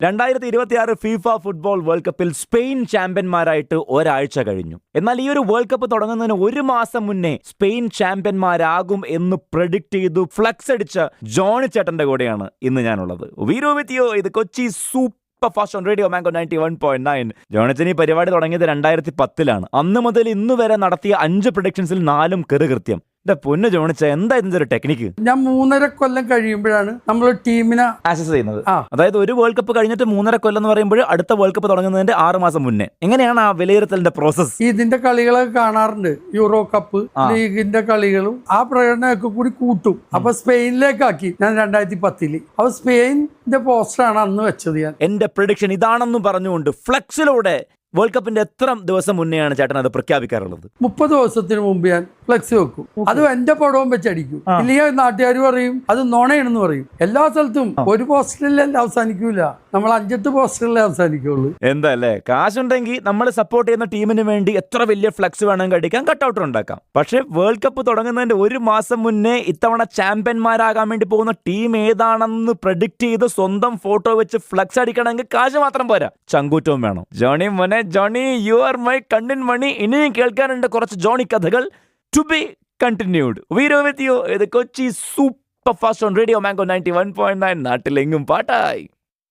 2026 FIFA football world കപ്പിൽ Spain ചാമ്പ്യന്മാരായിട്ട് ഒരാഴ്ച കഴിഞ്ഞു. എന്നാൽ ഈ ഒരു വേൾഡ് കപ്പ് തുടങ്ങുന്നതിന് ഒരു മാസം മുന്നേ സ്പെയിൻ ചാമ്പ്യന്മാരാകും എന്ന് പ്രഡിക്റ്റ് ചെയ്തു ഫ്ലക്സ് അടിച്ച ജോണി ചേട്ടന്റെ കൂടെയാണ് ഇന്ന് ഞാനുള്ളത്. വീരോ വിത്ത് യു, ഇത് Kochi super fast on Radio Mango 91.9. Johnichan ഈ പരിപാടി തുടങ്ങിയത് 2010-ലാണ്. അന്ന് മുതൽ ഇന്ന് വരെ നടത്തിയ 5 പ്രഡിക്ഷൻസിൽ 4 കൃത്യം. പൊന്നു ജോണിച്ച, എന്താ ഇതിന്റെ ഒരു ടെക്നിക്ക്? ഞാൻ 3.5 കൊല്ലം കഴിയുമ്പോഴാണ് നമ്മൾ ടീമിനെ ആക്സസ് ചെയ്യുന്നത്. അതായത് ഒരു വേൾഡ് കപ്പ് കഴിഞ്ഞിട്ട് 3.5 കൊല്ലം എന്ന് പറയുമ്പോൾ അടുത്ത വേൾഡ് കപ്പ് തുടങ്ങുന്നതിന്റെ 6 മാസം മുന്നേ. എങ്ങനെയാണ് ആ വിലയിരുത്തലിന്റെ പ്രോസസ്? ഇതിന്റെ കളികളൊക്കെ കാണാറുണ്ട്, യൂറോ കപ്പ് ലീഗിന്റെ കളികളും ആ പ്രകടനമൊക്കെ കൂടി കൂട്ടും. അപ്പൊ സ്പെയിനിലേക്കാക്കി ഞാൻ 2010. അപ്പൊ സ്പെയിനിന്റെ പോസ്റ്ററാണ് അന്ന് വെച്ചത്. ഞാൻ എന്റെ പ്രഡിക്ഷൻ ഇതാണെന്നും പറഞ്ഞുകൊണ്ട് ഫ്ലെക്സിലൂടെ വേൾഡ് കപ്പിന്റെ എത്ര ദിവസം മുന്നെയാണ് ചേട്ടൻ അത് പ്രഖ്യാപിക്കാറുള്ളത്? 30 ദിവസത്തിന് മുമ്പ് ഞാൻ ഫ്ലെക്സ് വെക്കും. അത് എന്റെ പടവും വെച്ചടിക്കും. ഇല്ലെങ്കിൽ നാട്ടുകാർ പറയും അത് നുണയാണെന്ന് പറയും. എല്ലാ സ്ഥലത്തും ഒരു പോസ്റ്ററിലല്ല അവസാനിക്കൂല, നമ്മൾ 5-8 പോസ്റ്ററിലേ അവസാനിക്കുള്ളൂ. എന്താ അല്ലേ, കാശുണ്ടെങ്കിൽ നമ്മൾ സപ്പോർട്ട് ചെയ്യുന്ന ടീമിന് വേണ്ടി എത്ര വലിയ ഫ്ലെക്സ് വേണമെങ്കിൽ അടിക്കാം, കട്ടൗട്ടർ ഉണ്ടാക്കാം. പക്ഷെ വേൾഡ് കപ്പ് തുടങ്ങുന്നതിന്റെ ഒരു മാസം മുന്നേ ഇത്തവണ ചാമ്പ്യന്മാരാകാൻ വേണ്ടി പോകുന്ന ടീം ഏതാണെന്ന് പ്രഡിക്റ്റ് ചെയ്ത് സ്വന്തം ഫോട്ടോ വെച്ച് ഫ്ലെക്സ് അടിക്കണമെങ്കിൽ കാശ് മാത്രം പോരാ, ചങ്കൂറ്റവും വേണം. ജോണി മോനെ, ജോണി യു ആർ മൈ കണ്ണിൻ മണി. ഇനിയും കേൾക്കാനുണ്ട് കുറച്ച് ജോണി കഥകൾ. To be continued. വീരോ വിത്ത് യു, ഇത് Kochi super fast on Radio Mango 91.9. നാട്ടിലെങ്ങും പാട്ടായി.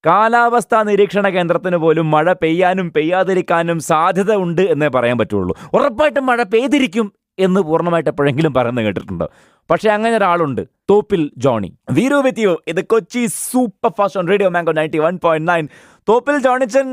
കാലാവസ്ഥാ നിരീക്ഷണ കേന്ദ്രത്തിന് പോലും മഴ പെയ്യാനും പെയ്യാതിരിക്കാനും സാധ്യത ഉണ്ട് എന്നേ പറയാൻ പറ്റുള്ളൂ. ഉറപ്പായിട്ടും മഴ പെയ്തിരിക്കും എന്ന് പൂർണ്ണമായിട്ട് എപ്പോഴെങ്കിലും പറയുന്നത് കേട്ടിട്ടുണ്ടോ? പക്ഷെ അങ്ങനെ ഒരാളുണ്ട്, തോപ്പിൽ ജോണി. വീരോ വിത്ത് യു, ഇത് Kochi super fast on Radio Mango 91.9. Thoppil Johnichan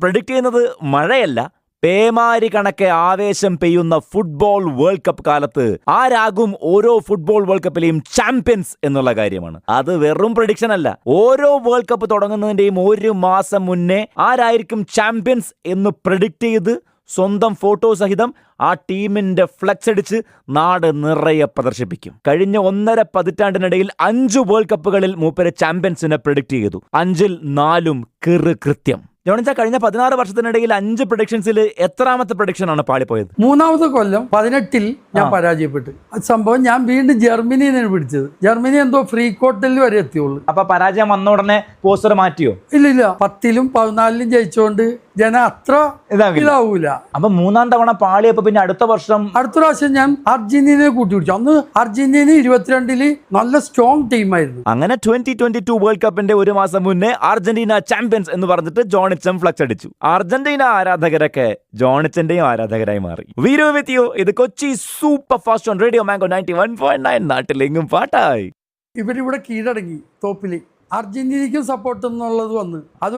predict ചെയ്യുന്നത് മഴയല്ല, പേമാരി കണക്കെ ആവേശം പെയ്യുന്ന ഫുട്ബോൾ വേൾഡ് കപ്പ് കാലത്ത് ആരാകും ഓരോ ഫുട്ബോൾ വേൾഡ് കപ്പിലെയും ചാമ്പ്യൻസ് എന്നുള്ള കാര്യമാണ്. അത് വെറും പ്രഡിക്ഷൻ അല്ല. ഓരോ വേൾഡ് കപ്പ് തുടങ്ങുന്നതിന്റെയും ഒരു മാസം മുന്നേ ആരായിരിക്കും ചാമ്പ്യൻസ് എന്ന് പ്രഡിക്റ്റ് ചെയ്ത് സ്വന്തം ഫോട്ടോ സഹിതം ആ ടീമിന്റെ ഫ്ലെക്സ് അടിച്ച് നാട് നിറയെ പ്രദർശിപ്പിക്കും. കഴിഞ്ഞ 1.5 പതിറ്റാണ്ടിനിടയിൽ 5 വേൾഡ് കപ്പുകളിൽ മൂപ്പര് ചാമ്പ്യൻസിനെ പ്രഡിക്റ്റ് ചെയ്തു. 5-ൽ 4 കൃത്യം. ജോണിച്ച, കഴിഞ്ഞ 16 വർഷത്തിനിടയിൽ 5 പ്രഡിക്ഷൻസിൽ എത്രാമത്തെ പ്രഡിക്ഷൻ ആണ് പാളിപ്പോയത്? 3ാമത്തെ കൊല്ലം 18 ഞാൻ പരാജയപ്പെട്ടു. സംഭവം ഞാൻ വീണ്ടും ജർമ്മനിയാണ് പിടിച്ചത്. ജർമ്മനി എന്തോ ഫ്രീ ക്വാർട്ടറിൽ വരെ എത്തിയുള്ളൂ. അപ്പൊ പരാജയം വന്ന ഉടനെ പോസ്റ്റർ മാറ്റിയോ? ഇല്ല, 10-ലും 14-ലും ജയിച്ചോണ്ട് ജനം അത്ര ഇതാവൂല. അപ്പൊ 3ാം തവണ പാളിയപ്പോ പിന്നെ അടുത്ത പ്രാവശ്യം ഞാൻ അർജന്റീനയെ കൂട്ടിപ്പിടിച്ചു. അന്ന് അർജന്റീന 22-ല് നല്ല സ്ട്രോങ് ടീമായിരുന്നു. അങ്ങനെ 2022 വേൾഡ് കപ്പിന്റെ ഒരു മാസം മുന്നേ അർജന്റീന ചാമ്പ്യൻസ് എന്ന് പറഞ്ഞിട്ട് ജോണിച്ചൻ ഫ്ലക്സ് അടിച്ചു. അർജന്റീന ആരാധകരൊക്കെ ജോണിച്ചന്റെയും ആരാധകരായി മാറി. വീരോ വിത്ത് യു, ഇത് Kochi super fast on Radio Mango 91.9. നാട്ടിലെങ്ങും പാട്ടായി. ഇവരിവിടെ കീഴടങ്ങി തോപ്പില്. അർജന്റീനയ്ക്കും സപ്പോർട്ട് എന്നുള്ളത് വന്ന് അത്